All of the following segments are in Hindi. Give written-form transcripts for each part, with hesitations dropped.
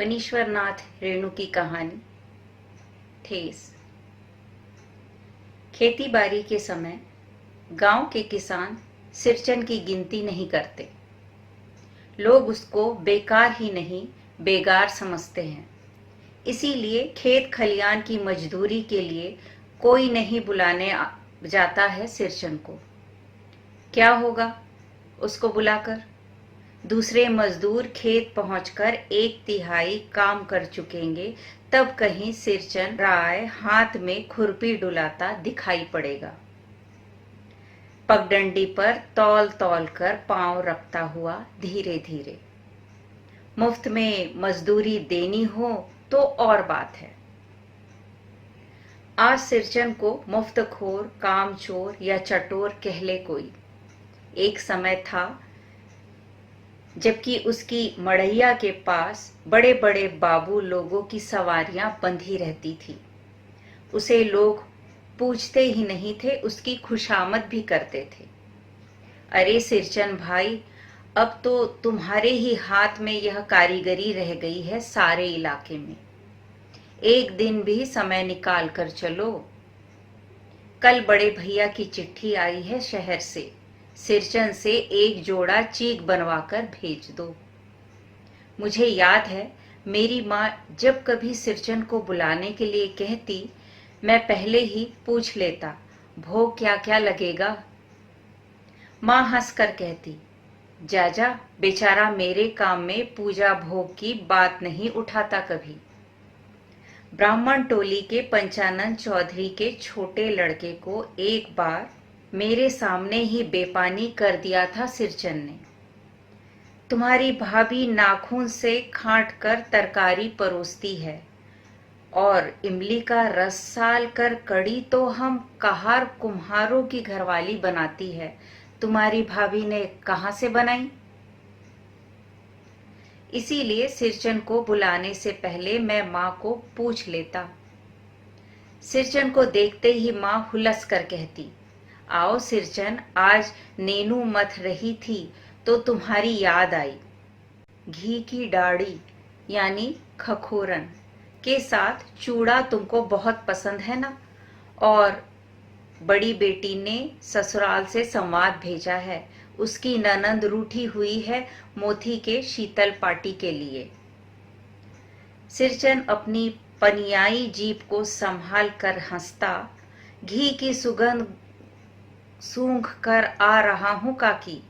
फणीश्वरनाथ रेणु की कहानी। ठेस। खेती बाड़ी के समय गांव के किसान सिरचन की गिनती नहीं करते। लोग उसको बेकार ही नहीं बेगार समझते हैं। इसीलिए खेत खलियान की मजदूरी के लिए कोई नहीं बुलाने जाता है सिरचन को। क्या होगा उसको बुलाकर? दूसरे मजदूर खेत पहुंचकर 1/3 काम कर चुकेंगे, तब कहीं सिरचन राय हाथ में खुरपी डुलाता दिखाई पड़ेगा। पगडंडी पर तौल तौल कर पांव रखता हुआ धीरे धीरे। मुफ्त में मजदूरी देनी हो तो और बात है। आज सिरचन को मुफ्तखोर, कामचोर या चटोर कह ले कोई। एक समय था जबकि उसकी मड़ैया के पास बड़े बड़े बाबू लोगों की सवारियां बंधी रहती थी। उसे लोग पूछते ही नहीं थे, उसकी खुशामद भी करते थे। अरे सिरचन भाई, अब तो तुम्हारे ही हाथ में यह कारीगरी रह गई है सारे इलाके में। एक दिन भी समय निकाल कर चलो। कल बड़े भैया की चिट्ठी आई है शहर से। सिरचन से एक जोड़ा चीक बनवाकर भेज दो। मुझे याद है मेरी माँ जब कभी सिरचन को बुलाने के लिए कहती, मैं पहले ही पूछ लेता, भोग क्या क्या लगेगा। माँ हंसकर कहती, जा बेचारा मेरे काम में पूजा भोग की बात नहीं उठाता कभी। ब्राह्मण टोली के पंचानन चौधरी के छोटे लड़के को एक बार मेरे सामने ही बेपानी कर दिया था सिरचन ने। तुम्हारी भाभी नाखून से खांट कर तरकारी परोसती है और इमली का रस साल कर कड़ी तो हम कहार कुम्हारों की घरवाली बनाती है। तुम्हारी भाभी ने कहाँ से बनाई? इसीलिए सिरचन को बुलाने से पहले मैं माँ को पूछ लेता। सिरचन को देखते ही माँ हुलस कर कहती, आओ सिरचन, आज नेनू मथ रही थी तो तुम्हारी याद आई। घी की डाड़ी यानी खखोरन के साथ चूड़ा तुमको बहुत पसंद है ना? और बड़ी बेटी ने ससुराल से संवाद भेजा है, उसकी ननंद रूठी हुई है मोती के शीतल पाटी के लिए। सिरचन अपनी पनियाई जीभ को संभाल कर हंसता, घी की सुगंध सूंघ कर आ रहा हूं काकी,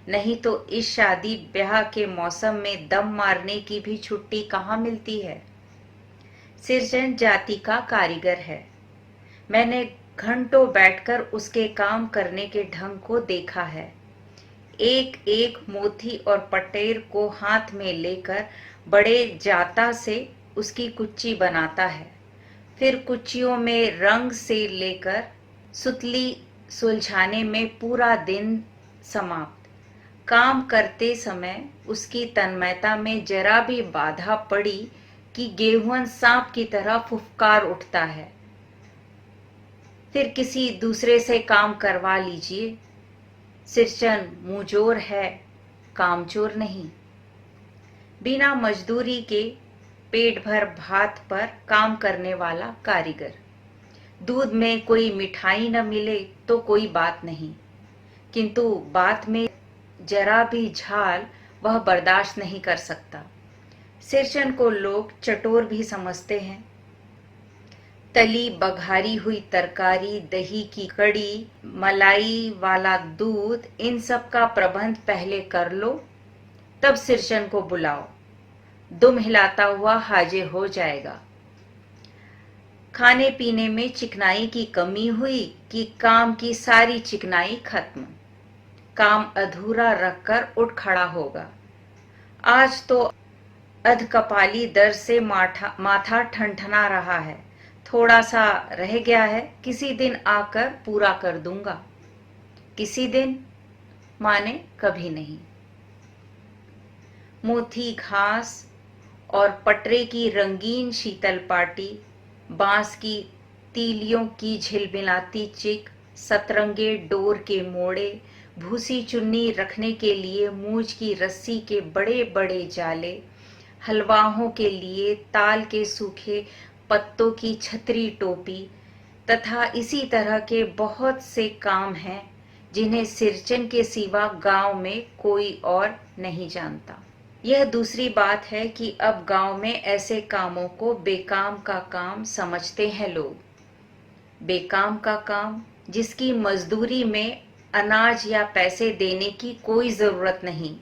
नहीं तो इस शादी ब्याह के मौसम में दम मारने की भी छुट्टी कहाँ मिलती है। सिरचन जाति का कारीगर है। मैंने घंटों बैठकर उसके काम करने के ढंग को देखा है। एक एक मोती और पटेर को हाथ में लेकर बड़े जाता से उसकी कुच्ची बनाता है। फिर कुच्चियों में रंग से लेकर सुतली सुलझाने में पूरा दिन समाप्त। काम करते समय उसकी तन्मयता में जरा भी बाधा पड़ी कि गेहूं सांप की तरह फुफकार उठता है। फिर किसी दूसरे से काम करवा लीजिए। सिरचन मुंहजोर है, कामचोर नहीं। बिना मजदूरी के पेट भर भात पर काम करने वाला कारीगर। दूध में कोई मिठाई न मिले तो कोई बात नहीं, किंतु बात में जरा भी झाल वह बर्दाश्त नहीं कर सकता। सिरचन को लोग चटोर भी समझते हैं। तली बघारी हुई तरकारी, दही की कड़ी, मलाई वाला दूध, इन सब का प्रबंध पहले कर लो, तब सिरचन को बुलाओ। दुम हिलाता हुआ हाजिर हो जाएगा। खाने पीने में चिकनाई की कमी हुई कि काम की सारी चिकनाई खत्म। काम अधूरा रखकर उठ खड़ा होगा। आज तो अधकपाली दर्द से माथा ठनठना रहा है, थोड़ा सा रह गया है, किसी दिन आकर पूरा कर दूंगा। किसी दिन माने कभी नहीं। मोथी घास और पटरे की रंगीन शीतल पाटी, बांस की तीलियों की झिलमिलाती चिक, सतरंगे डोर के मोड़े, भूसी चुन्नी रखने के लिए मूंज की रस्सी के बड़े बड़े जाले, हलवाओं के लिए ताल के सूखे पत्तों की छतरी टोपी तथा इसी तरह के बहुत से काम हैं जिन्हें सिरचन के सिवा गांव में कोई और नहीं जानता। यह दूसरी बात है कि अब गांव में ऐसे कामों को बेकाम का काम समझते हैं लोग। बेकाम का काम जिसकी मजदूरी में अनाज या पैसे देने की कोई जरूरत नहीं,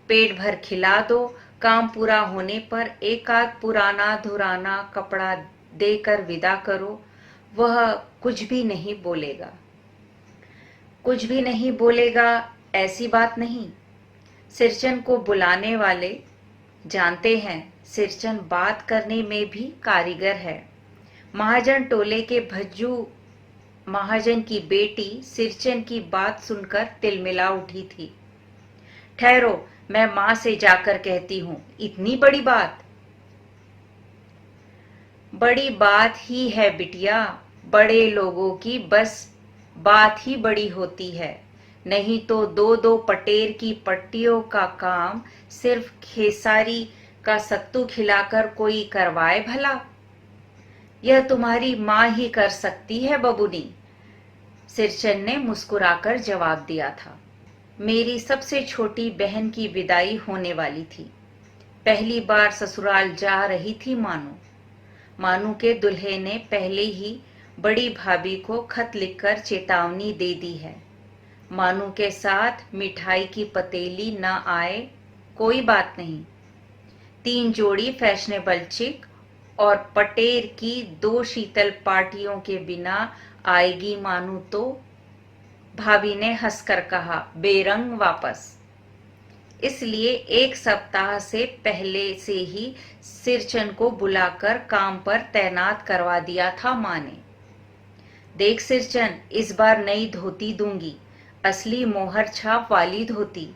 पेट भर खिला दो, काम पूरा होने पर एक आध पुराना धुराना कपड़ा देकर विदा करो, वह कुछ भी नहीं बोलेगा। कुछ भी नहीं बोलेगा ऐसी बात नहीं। सिरचन को बुलाने वाले जानते हैं सिरचन बात करने में भी कारीगर है। महाजन टोले के भज्जू महाजन की बेटी सिरचन की बात सुनकर तिलमिला उठी थी। ठहरो, मैं मां से जाकर कहती हूं। इतनी बड़ी बात? बड़ी बात ही है बिटिया, बड़े लोगों की बस बात ही बड़ी होती है, नहीं तो दो दो पटेर की पट्टियों का काम सिर्फ खेसारी का सत्तू खिलाकर कोई करवाए भला? यह तुम्हारी मां ही कर सकती है बबुनी, सिरचन ने मुस्कुराकर जवाब दिया था। मेरी सबसे छोटी बहन की विदाई होने वाली थी। पहली बार ससुराल जा रही थी मानू। मानू के दुल्हे ने पहले ही बड़ी भाभी को खत लिखकर चेतावनी दे दी है। मानू के साथ मिठाई की पतेली न आए कोई बात नहीं, 3 जोड़ी फैशनेबल चिक और पटेर की 2 शीतल पार्टियों के बिना आएगी मानू तो? भाभी ने हंसकर कहा, बेरंग वापस। इसलिए 1 सप्ताह से पहले से ही सिरचन को बुलाकर काम पर तैनात करवा दिया था मां ने। देख सिरचन, इस बार नई धोती दूंगी, असली मोहर छाप वाली धोती।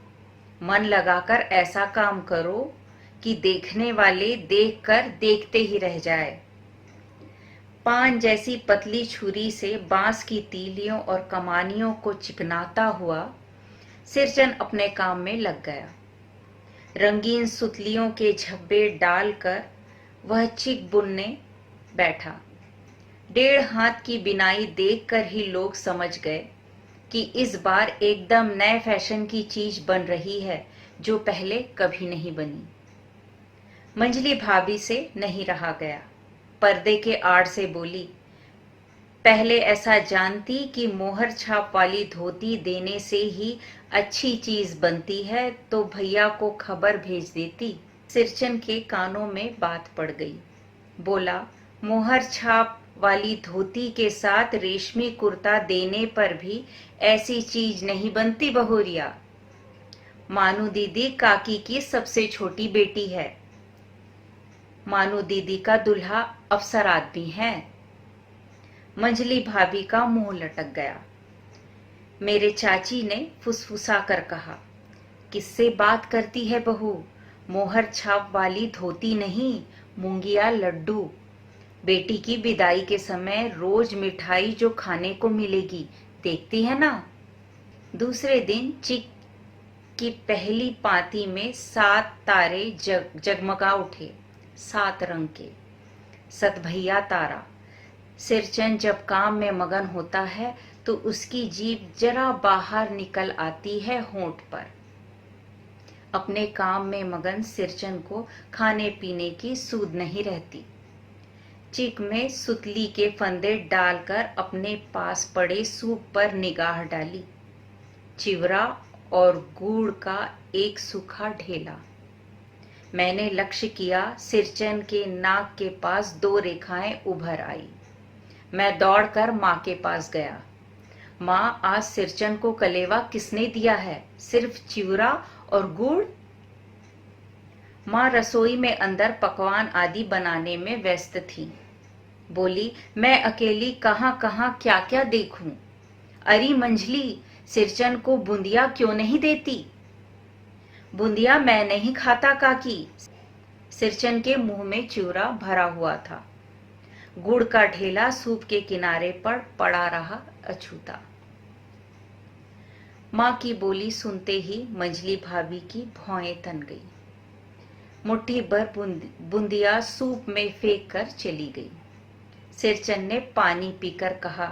मन लगाकर ऐसा काम करो कि देखने वाले देखकर देखते ही रह जाए। पान जैसी पतली छुरी से बांस की तीलियों और कमानियों को चिकनाता हुआ सिरचन अपने काम में लग गया। रंगीन सुतलियों के झब्बे डालकर वह चिक बुनने बैठा। 1.5 हाथ की बिनाई देखकर ही लोग समझ गए कि इस बार एकदम नए फैशन की चीज बन रही है जो पहले कभी नहीं बनी। मंजली भाभी से नहीं रहा गया, पर्दे के आड़ से बोली, पहले ऐसा जानती कि मोहर छाप वाली धोती देने से ही अच्छी चीज बनती है तो भैया को खबर भेज देती। सिरचन के कानों में बात पड़ गई। बोला, मोहर छाप वाली धोती के साथ रेशमी कुर्ता देने पर भी ऐसी चीज नहीं बनती बहुरिया। मानू दीदी काकी की सबसे छोटी बेटी है। मानू दीदी का दूल्हा अफसर आदमी है। मंजली भाभी का मुंह लटक गया। मेरे चाची ने फुसफुसा कर कहा, किससे बात करती है बहू? मोहर छाप वाली धोती नहीं, मूंगिया लड्डू। बेटी की विदाई के समय रोज मिठाई जो खाने को मिलेगी, देखती है ना। दूसरे दिन चिक की पहली पाती में 7 तारे जगमगा उठे, 7 रंग के। सतभैया तारा। सिरचन जब काम में मगन होता है तो उसकी जीभ जरा बाहर निकल आती है होंठ पर। अपने काम में मगन सिरचन को खाने पीने की सूध नहीं रहती। चिक में सुतली के फंदे डालकर अपने पास पड़े सूप पर निगाह डाली। चिवरा और गुड़ का एक सूखा ढेला। मैंने लक्ष्य किया, सिरचन के नाक के पास 2 रेखाएं उभर आई। मैं दौड़कर माँ के पास गया। माँ, आज सिरचन को कलेवा किसने दिया है? सिर्फ चिवरा और गुड़? माँ रसोई में अंदर पकवान आदि बनाने में व्यस्त थी। बोली, मैं अकेली कहाँ कहाँ क्या क्या देखूं। अरे मंजली, सिरचन को बूंदिया क्यों नहीं देती? बूंदिया मैं नहीं खाता काकी। सिरचन के मुंह में चिवरा भरा हुआ था। गुड़ का ढेला सूप के किनारे पर पड़ा रहा अछूता। माँ की बोली सुनते ही मंजली भाभी की भौएं तन गई। मुट्ठी भर बूंदिया सूप में फेंक कर चली गई। सिरचन ने पानी पीकर कहा,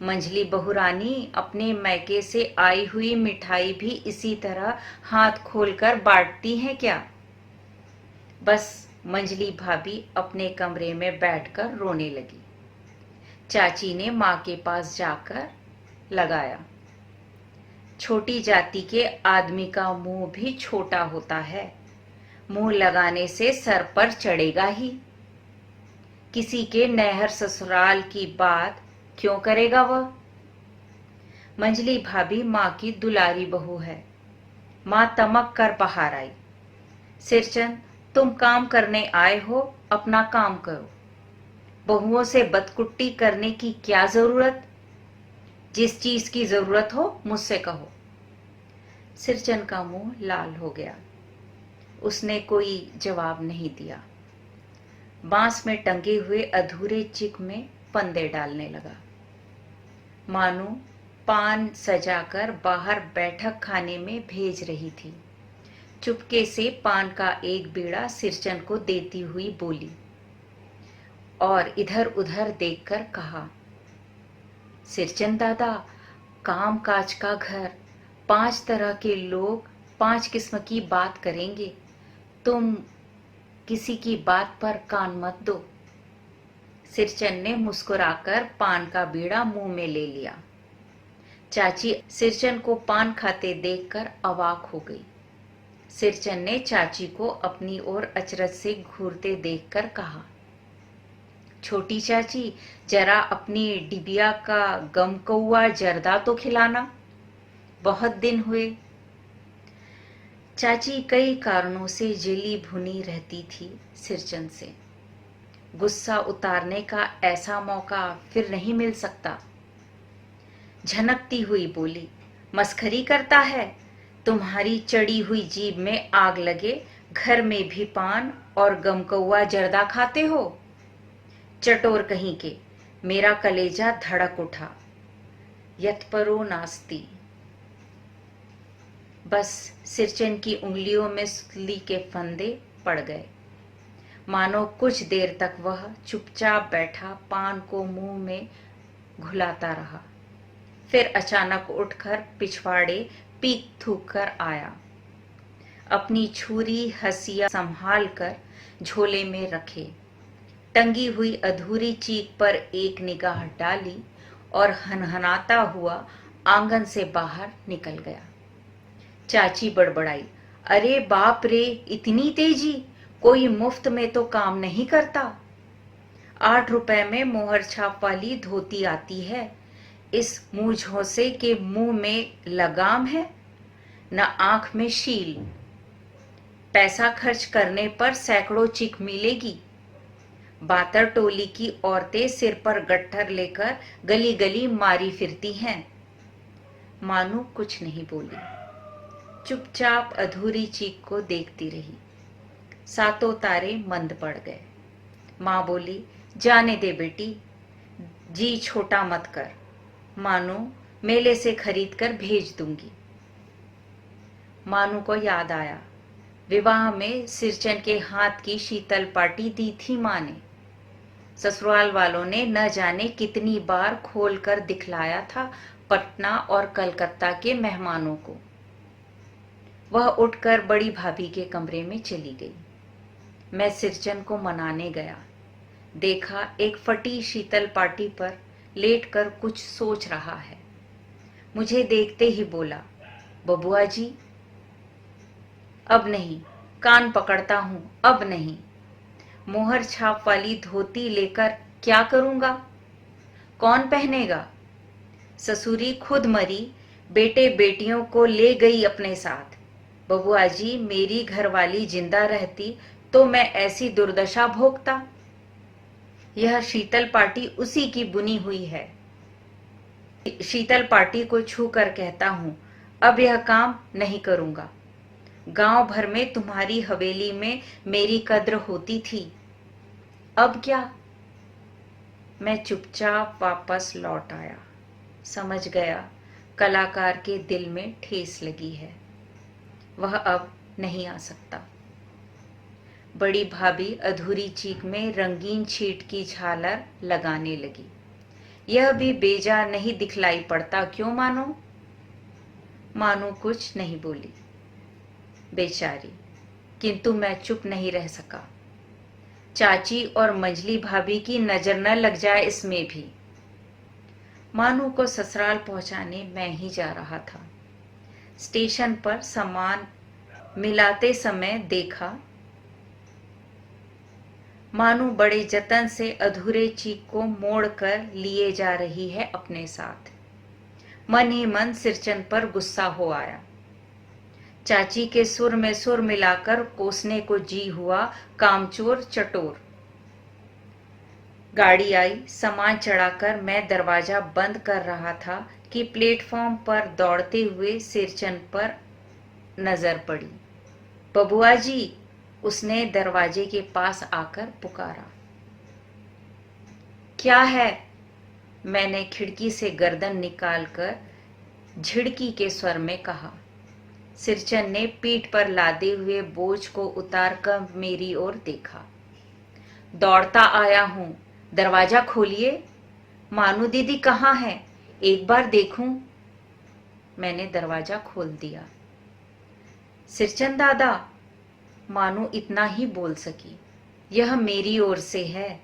मंझली बहुरानी, अपने मैके से आई हुई मिठाई भी इसी तरह हाथ खोलकर बांटती हैं क्या? बस मंझली भाभी अपने कमरे में बैठकर रोने लगी। चाची ने माँ के पास जाकर लगाया, छोटी जाति के आदमी का मुंह भी छोटा होता है, मुंह लगाने से सर पर चढ़ेगा ही। किसी के नैहर ससुराल की बात क्यों करेगा वह? मंझली भाभी माँ की दुलारी बहू है। माँ तमक कर बाहर आई। सिरचन, तुम काम करने आए हो, अपना काम करो। बहुओं से बदकुट्टी करने की क्या जरूरत? जिस चीज की जरूरत हो मुझसे कहो। सिरचन का मुंह लाल हो गया। उसने कोई जवाब नहीं दिया। बांस में टंगे हुए अधूरे चिक में फंदे डालने लगा। मानो पान सजाकर बाहर बैठक खाने में भेज रही थी। चुपके से पान का एक बीड़ा सिरचन को देती हुई बोली और इधर उधर देखकर कहा, सिरचन दादा, काम काज का घर, 5 तरह के लोग 5 किस्म की बात करेंगे, तुम किसी की बात पर कान मत दो। सिरचन ने मुस्कुराकर पान का बीड़ा मुंह में ले लिया। चाची सिरचन को पान खाते देखकर अवाक हो गई। सिरचन ने चाची को अपनी ओर अचरज से घूरते देखकर कहा, छोटी चाची, जरा अपनी डिबिया का गमकौआ जर्दा तो खिलाना, बहुत दिन हुए। चाची कई कारणों से जली भुनी रहती थी सिरचन से। गुस्सा उतारने का ऐसा मौका फिर नहीं मिल सकता। झनकती हुई बोली, मस्खरी करता है? तुम्हारी चढ़ी हुई जीभ में आग लगे, घर में भी पान और गमकौआ जर्दा खाते हो? चटोर कहीं के, मेरा कलेजा धड़क उठा। यत्परो नास्ती। बस सिरचन की उंगलियों में सुतली के फंदे पड़ गए। मानो कुछ देर तक वह चुपचाप बैठा पान को मुंह में घुलाता रहा। फिर अचानक उठकर पिछवाड़े पीक थूक कर आया। अपनी छुरी हसिया संभाल कर झोले में रखे, टंगी हुई अधूरी चीख पर एक निगाह डाली और हनहनाता हुआ आंगन से बाहर निकल गया। चाची बड़बड़ाई, अरे बाप रे, इतनी तेजी, कोई मुफ्त में तो काम नहीं करता। 8 रुपए में मोहर छाप वाली धोती आती है। इस मुंह झोंसे के मुंह में लगाम है, न आंख में शील। पैसा खर्च करने पर सैकड़ों चिक मिलेगी। बातर टोली की औरतें सिर पर गट्ठर लेकर गली गली मारी फिरती हैं। मानू कुछ नहीं बोली, चुपचाप अधूरी चीख को देखती रही। सातों तारे मंद पड़ गए। माँ बोली, जाने दे बेटी, जी छोटा मत कर, मानो मेले से खरीद कर भेज दूंगी। मानू को याद आया, विवाह में सिरचन के हाथ की शीतल पाटी दी थी माँ ने। ससुराल वालों ने न जाने कितनी बार खोल कर दिखलाया था पटना और कलकत्ता के मेहमानों को। वह उठकर बड़ी भाभी के कमरे में चली गई। मैं सिरचन को मनाने गया। देखा एक फटी शीतल पाटी पर लेटकर कुछ सोच रहा है। मुझे देखते ही बोला, बबुआ जी, अब नहीं, कान पकड़ता हूं, अब नहीं। मोहर छाप वाली धोती लेकर क्या करूंगा? कौन पहनेगा? ससुरी खुद मरी, बेटे बेटियों को ले गई अपने साथ। बबुआ जी, मेरी घरवाली जिंदा रहती तो मैं ऐसी दुर्दशा भोगता। यह शीतल पाटी उसी की बुनी हुई है। शीतल पाटी को छू कर कहता हूं, अब यह काम नहीं करूंगा। गांव भर में तुम्हारी हवेली में मेरी कद्र होती थी, अब क्या? मैं चुपचाप वापस लौट आया। समझ गया कलाकार के दिल में ठेस लगी है, वह अब नहीं आ सकता। बड़ी भाभी अधूरी चीख में रंगीन छीट की झालर लगाने लगी। यह भी बेजा नहीं दिखलाई पड़ता क्यों मानो? मानो कुछ नहीं बोली बेचारी, किंतु मैं चुप नहीं रह सका। चाची और मंजली भाभी की नजर न लग जाए इसमें भी। मानू को ससुराल पहुंचाने मैं ही जा रहा था। स्टेशन पर सामान मिलाते समय देखा मानू बड़े जतन से अधूरे चीक को मोड़कर लिए जा रही है अपने साथ। मन ही मन सिरचन पर गुस्सा हो आया। चाची के सुर में सुर मिलाकर कोसने को जी हुआ, कामचोर चटोर। गाड़ी आई, सामान चढ़ाकर मैं दरवाजा बंद कर रहा था कि प्लेटफॉर्म पर दौड़ते हुए सिरचन पर नजर पड़ी। बबुआ जी, उसने दरवाजे के पास आकर पुकारा। क्या है? मैंने खिड़की से गर्दन निकालकर झिड़की के स्वर में कहा। सिरचन ने पीठ पर लादे हुए बोझ को उतारकर मेरी ओर देखा। दौड़ता आया हूं, दरवाजा खोलिए। मानू दीदी कहाँ है? एक बार देखूं। मैंने दरवाजा खोल दिया। सिरचन दादा, मानू इतना ही बोल सकी। यह मेरी ओर से है।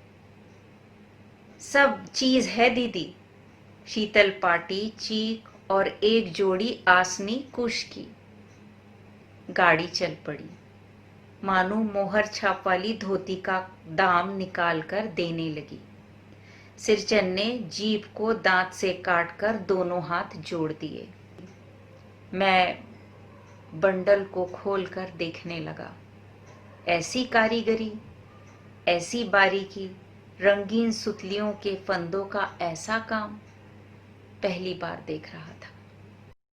सब चीज है दीदी। शीतल पाटी, चीक और एक जोड़ी आसनी कुश की। गाड़ी चल पड़ी। मानू मोहर छाप वाली धोती का दाम निकालकर देने लगी। सिरचन ने जीप को दांत से काटकर दोनों हाथ जोड़ दिए। मैं बंडल को खोलकर देखने लगा। ऐसी कारीगरी, ऐसी बारीकी, रंगीन सुतलियों के फंदों का ऐसा काम पहली बार देख रहा था।